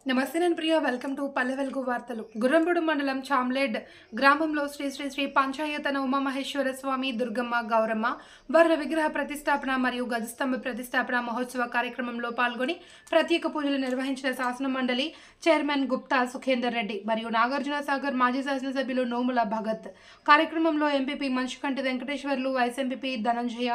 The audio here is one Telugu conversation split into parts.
నమస్తే నేను ప్రియా వెల్కమ్ టు పల్లె వెలుగు వార్తలు. గుర్రంపూడి మండలం చామ్లేడ్ గ్రామంలో శ్రీ శ్రీ శ్రీ పంచాయతన ఉమామహేశ్వర స్వామి దుర్గమ్మ గౌరమ్మ వారి విగ్రహ ప్రతిష్టాపన మరియు గజస్తంభ ప్రతిష్టాపన మహోత్సవ కార్యక్రమంలో పాల్గొని ప్రత్యేక పూజలు నిర్వహించిన శాసన మండలి చైర్మన్ గుప్తా సుఖేందర్ రెడ్డి మరియు నాగార్జున సాగర్ మాజీ శాసనసభ్యులు నోముల భగత్. కార్యక్రమంలో MPP Manchukanti Venkateswarlu, vice MPP Dhananjaya,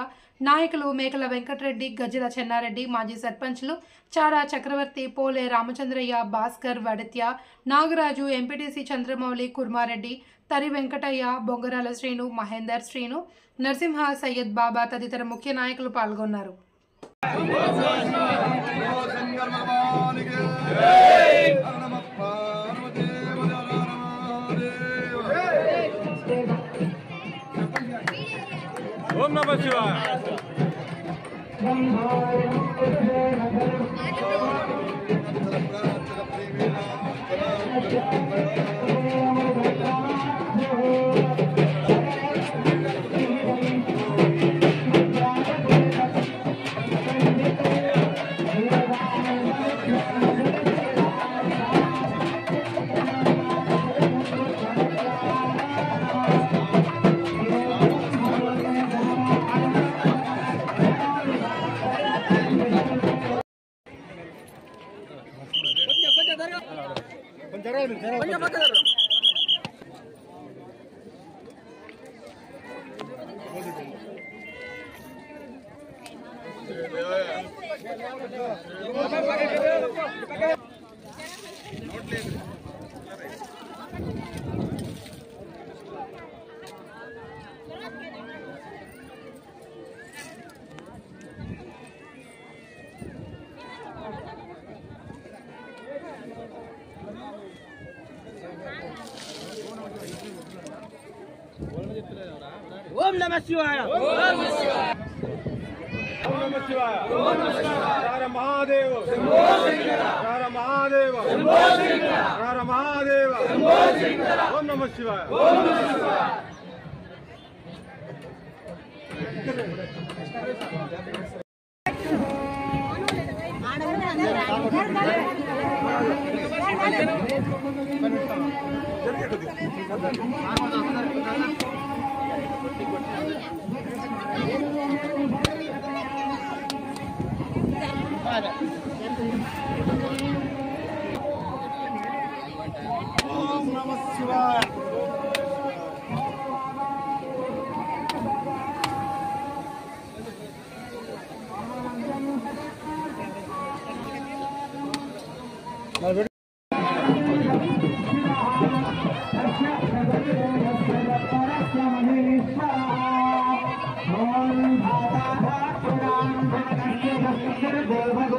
నాయకులు మేకల వెంకటరెడ్డి, గజ్జల చెన్నారెడ్డి, మాజీ సర్పంచ్లు చాడా చక్రవర్తి, పోలే రామచంద్రయ్య, భాస్కర్, వడత్య, నాగరాజు, ఎంపీటీసీ చంద్రమౌళి, కుర్మారెడ్డి, తరి వెంకటయ్య, బొంగరాల శ్రీను, మహేందర్ శ్రీను, నరసింహ, సయ్యద్ బాబా తదితర ముఖ్య నాయకులు పాల్గొన్నారు. ఓం నమః శివాయ. ఓం నమః శివాయ. ఓం నమః శివాయ. ఓం నమః శివాయ. ఓం నమః శివాయ. హర మహాదేవ శంభో శంకర. హర మహాదేవ శంభో శంకర. హర మహాదేవ శంభో శంకర. ఓం నమః శివాయ. ఓం నమః శివాయ. ఓం నమః శివాయ. Devago,